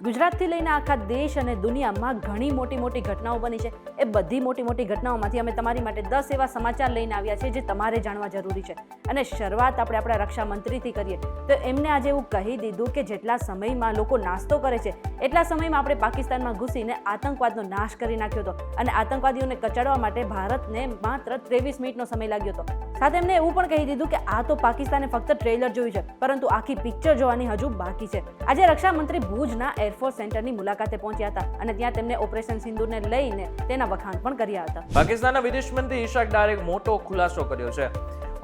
ગુજરાતથી લઈને આખા દેશ અને દુનિયામાં ઘણી મોટી ઘટનાઓ બની છે. એ બધી મોટી ઘટનાઓમાંથી અમે તમારી માટે 10 એવા સમાચાર લઈને આવ્યા છે જે તમારે જાણવા જરૂરી છે. અને શરૂઆત આપણે આપણા રક્ષા મંત્રીથી કરીએ તો એમને આજે એવું કહી દીધું કે જેટલા સમયમાં લોકો નાસ્તો કરે છે એટલા સમયમાં આપણે પાકિસ્તાનમાં ઘૂસીને આતંકવાદનો નાશ કરી નાખ્યો હતો અને આતંકવાદીઓને કચાડવા માટે ભારતને માત્ર 23 મિનિટનો સમય લાગ્યો હતો. સાથે એમને એવું પણ કહી દીધું કે આ તો પાકિસ્તાને ફક્ત ટ્રેલર જોયું છે, પરંતુ આખી પિક્ચર જોવાની હજુ બાકી છે. આજે રક્ષા મંત્રી ભુજના એરફોર્સ સેન્ટરની મુલાકાતે પહોંચ્યા હતા અને ત્યાં તેમને ઓપરેશન સિંદૂરને લઈને તેના વખાણ પણ કર્યા હતા. પાકિસ્તાનના વિદેશ મંત્રી ઇશાક ડારે મોટો ખુલાસો કર્યો છે.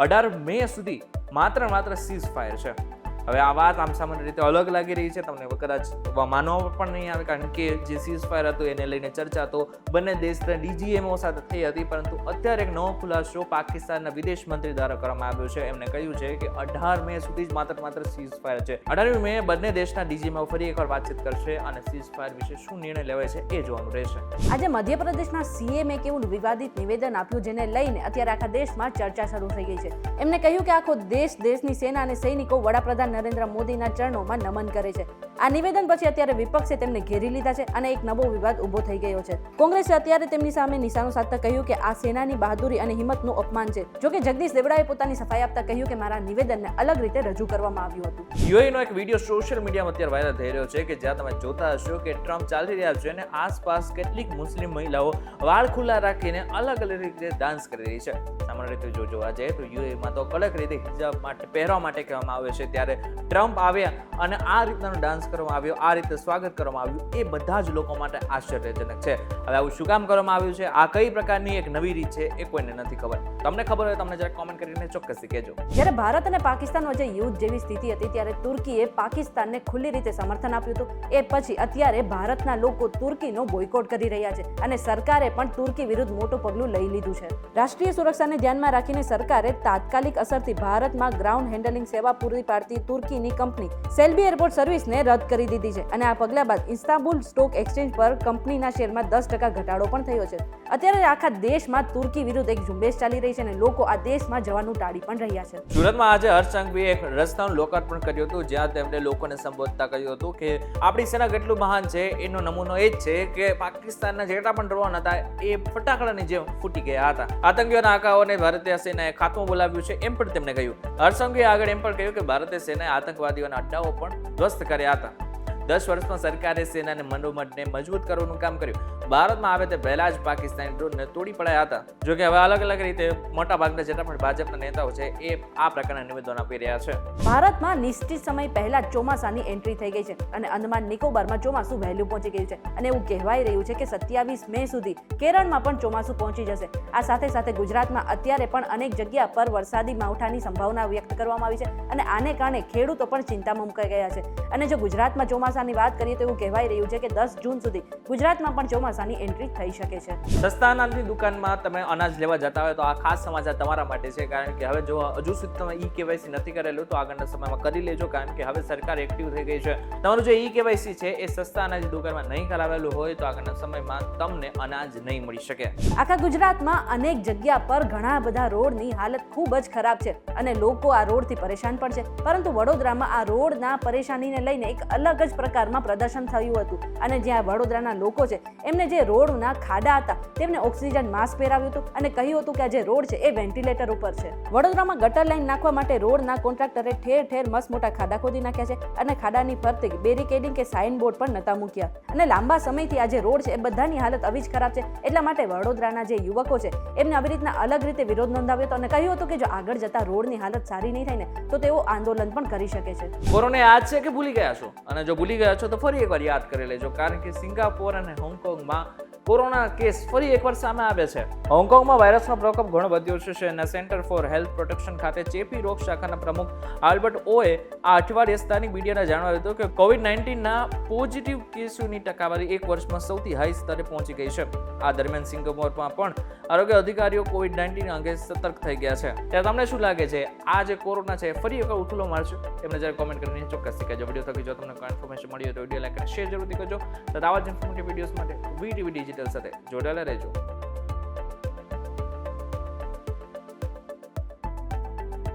18 મે સુધી માત્ર સીઝ ફાયર છે. હવે આ વાત આમ સામાન્ય રીતે અલગ લાગી રહી છે, તમને કદાચ માનવા પણ નહીં આવે, કારણ કે જે સીઝ ફાયર હતું એને લઈને ચર્ચા તો બંને દેશના ડીજીએમઓ સાથે થઈ હતી, પરંતુ અત્યારે એક નવો ખુલાસો પાકિસ્તાનના વિદેશ મંત્રી દ્વારા કરવામાં આવ્યો છે. એમને કહ્યું છે કે 18 મે સુધી જ માત્ર સીઝ ફાયર છે. 18 મે બંને દેશના ડીજીએમઓ ફરી એકવાર વાતચીત કરશે અને સીઝ ફાયર વિશે શું નિર્ણય લેવાય છે એ જોવાનું રહેશે. આજે મધ્યપ્રદેશના સીએમ એક એવું વિવાદિત નિવેદન આપ્યું જેને લઈને અત્યારે આખા દેશમાં ચર્ચા શરૂ થઈ ગઈ છે. એમને કહ્યું કે આખો દેશની સેના અને સૈનિકો વડાપ્રધાન નરેન્દ્ર મોદીના ચરણોમાં નમન કરે છે. આ નિવેદન પછી અત્યારે વિપક્ષે તેમને ઘેરી લીધા છે અને એક નવો વિવાદ ઉભો થઈ ગયો છે. કોંગ્રેસે અત્યારે તેમની સામે નિશાનો સાધતા કહ્યું કે આ સેનાની બહાદુરી અને હિંમતનું અપમાન છે. જોકે જગદીશ દેવડાએ પોતાની સફાઈ આપતા કહ્યું કે મારા નિવેદનને અલગ રીતે રજૂ કરવામાં આવ્યું હતું. યુએઈનો એક વિડીયો સોશિયલ મીડિયામાં અત્યારે વાયરલ થઈ રહ્યો છે કે જ્યાં તમે જોતા હશો કે ટ્રમ્પ ચાલી રહ્યા છે અને આસપાસ કેટલીક મુસ્લિમ મહિલાઓ વાળ ખુલ્લા રાખીને અલગ રીતે ડાન્સ કરી રહી છે. સામાન્ય રીતે જોવા જઈએ તો યુએઈમાં તો કડક રીતે હિજાબ માટે પહેરવા માટે કહેવામાં આવે છે, ત્યારે ટ્રમ્પ આવ્યા અને આ રીતનો ડાન્સ કરવામાં આવ્યો, આ રીતે સ્વાગત કરવામાં આવ્યું, એ બધા જ લોકો માટે આશ્ચર્યજનક છે. હવે આવું શું કામ કરવામાં આવ્યું છે, આ કઈ પ્રકારની એક નવી રીત છે, એ કોઈને નથી ખબર. તમને ખબર હોય તમને જરા કોમેન્ટ કરીને ચોક્કસથી કહેજો. જ્યારે ભારત અને પાકિસ્તાન વચ્ચે યુદ્ધ જેવી સ્થિતિ હતી ત્યારે તુર્કીએ પાકિસ્તાનને ખુલ્લી રીતે સમર્થન આપ્યું હતું. એ પછી અત્યારે ભારતના લોકો તુર્કીનો બોયકોટ કરી રહ્યા છે અને સરકારે પણ તુર્કી વિરુદ્ધ મોટું પગલું લઈ લીધું છે. રાષ્ટ્રીય સુરક્ષાને ધ્યાનમાં રાખીને સરકારે તાત્કાલિક અસરથી ભારતમાં ગ્રાઉન્ડ હેન્ડલિંગ સેવા પૂરી પાડતી તુર્કીની કંપની સેલ્બી એરપોર્ટ સર્વિસને રદ કરી દીધી છે અને આ પગલા બાદ ઇસ્તાંબુલ સ્ટોક એક્સચેન્જ પર કંપનીના શેરમાં 10% ઘટાડો પણ થયો છે. અત્યારે આખા દેશમાં તુર્કી વિરુદ્ધ એક ઝુંબેશ ચાલી રહી છે અને લોકો આ દેશમાં જવાનું ટાળી પણ રહ્યા છે. સુરતમાં આજે હર્ષ સંઘવીએ એક રસ્તાનું લોકાર્પણ કર્યું હતું, જ્યાં તેમણે લોકોને સંબોધતા કહ્યું હતું કે આપણી સેના કેટલું મહાન છે એનો નમૂનો એ જ છે કે પાકિસ્તાનના જેટલા પણ ડ્રોન હતા એ ફટાકડાની જેમ ફૂટી ગયા હતા. આતંકીઓના આંકાઓને ભારતીય સેનાએ ખાતમો બોલાવ્યું છે એમ પણ તેમણે કહ્યું. હર્ષ સંઘવીએ આગળ એમ પણ કહ્યું કે ભારતીય સેનાએ આતંકવાદીઓના અડ્ડાઓ પણ ધ્વસ્ત કર્યા હતા. 10 વર્ષમાં સરકારે સેનાને મનોબળને મજબૂત કરવાનું કામ કર્યું. ભારતમાં આવે તે પહેલા જ પાકિસ્તાની ડ્રોનને તોડી પડાયા હતા. જોકે હવે અલગ રીતે મોટા ભાગના જેટલા પણ ભાજપના નેતાઓ છે એ આ પ્રકારના નિવેદનો આપી રહ્યા છે. ભારતમાં નિશ્ચિત સમય પહેલા ચોમાસાની એન્ટ્રી થઈ ગઈ છે અને અંદમાન નિકોબારમાં ચોમાસું વહેલું પહોંચી ગયું છે અને એવું કહેવાય રહ્યું છે કે 27 મે સુધી કેરળમાં પણ ચોમાસું પહોંચી જશે. આ સાથે ગુજરાતમાં અત્યારે પણ અનેક જગ્યા પર વરસાદી માવઠાની સંભાવના વ્યક્ત કરવામાં આવી છે અને આને કારણે ખેડૂતો પણ ચિંતામાં મુકાઈ ગયા છે. અને જો ગુજરાતમાં ચોમાસાની વાત કરીએ તો એવું કહેવાય રહ્યું છે કે 10 જૂન સુધી ગુજરાતમાં પણ ચોમાસાની એન્ટ્રી થઈ શકે છે. સસ્તા અનાજની દુકાનમાં તમે અનાજ લેવા જતા હોય તો આ ખાસ સમાચાર તમારા માટે છે, કારણ કે હવે જો હજુ સુધી તમે ઈ-કેવાયસી નથી કરેલું તો આગળના સમયમાં કરી લેજો, કારણ કે હવે સરકાર એક્ટિવ થઈ ગઈ છે. તમારું જે ઈ-કેવાયસી છે એ સસ્તા અનાજની દુકાનમાં નહીં કરાવેલું હોય તો આગળના સમયમાં તમને અનાજ નહીં મળી શકે. આખા ગુજરાતમાં અનેક જગ્યા પર ઘણા બધા રોડની હાલત ખૂબ જ ખરાબ છે અને લોકો આ રોડથી પરેશાન પણ છે, પરંતુ વડોદરામાં આ રોડના પરેશાનીને લઈને એક અલગ જ પ્રકારમાં પ્રદર્શન થયું હતું અને જ્યાં વડોદરાના લોકો છે એમને જે રોડના ખાડા હતા તેમને ઓક્સિજન માસ્ક પહેરાવ્યું હતું અને કહ્યું હતું કે આ જે રોડ છે એ વેન્ટિલેટર ઉપર છે. વડોદરામાં ગટર લાઈન નાખવા માટે રોડના કોન્ટ્રાક્ટરે ઠેર મસ્ત મોટા ખાડા ખોદી નાખ્યા છે અને ખાડાની ફરતે બેરિકેડિંગ કે સાઇન બોર્ડ પણ નતા મૂક્યા અને લાંબા સમયથી આ જે રોડ છે એ બધાની હાલત આવી જ ખરાબ છે. એટલા માટે વડોદરાના જે યુવકો છે એમને આવી રીતના અલગ રીતે વિરોધ નોંધાવ્યો હતો અને કહ્યું હતું કે જો આગળ જતા રોડની હાલત સારી નહીં થાય ને તો તેઓ આંદોલન પણ કરી શકે છે. કોરોના યાદ છે કે ભૂલી ગયા છો? અને જો ભૂલી ગયા છો તો ફરી એકવાર યાદ કરી લેજો, કારણ કે સિંગાપોર અને હોંગકોંગમાં કોરોના કેસ ફરી એકવાર સામે આવે છે. હોંગકોંગમાં વાયરસનો પ્રકોપ ઘણો વધ્યો છે અને સેન્ટર ફોર હેલ્થ પ્રોટેક્શન ખાતે ચેપી રોગ શાખાના પ્રમુખ આલ્બર્ટ ઓએ આ અઠવાડિયે સ્થાનિક મીડિયાને જણાવ્યું હતું કે કોવિડ-19ના પોઝિટિવ કેસોની ટકાવારી એક વર્ષમાં સૌથી હાઈ સ્તરે પહોંચી ગઈ છે. આ દરમિયાન સિંગાપોરમાં પણ આરોગ્ય અધિકારીઓ કોવિડ-19 અંગે સતર્ક થઈ ગયા છે. ત્યારે તમને શું લાગે છે, આ જે કોરોના છે ફરી એકવાર ઉથલો મારશે? એમને જરા કોમેન્ટ કરીને ચોક્કસથી કહેજો. વિડીયો થકી જો તમને કોઈ ઇન્ફોર્મેશન મળી હોય તો વિડીયો લાઈક અને શેર જરૂરથી કરજો. તથા આવા જ ઇન્ફોર્મેટિવ વિડીયોઝ માટે વીટીવી ડિજિટલ સાથે જોડાયેલા રહેજો.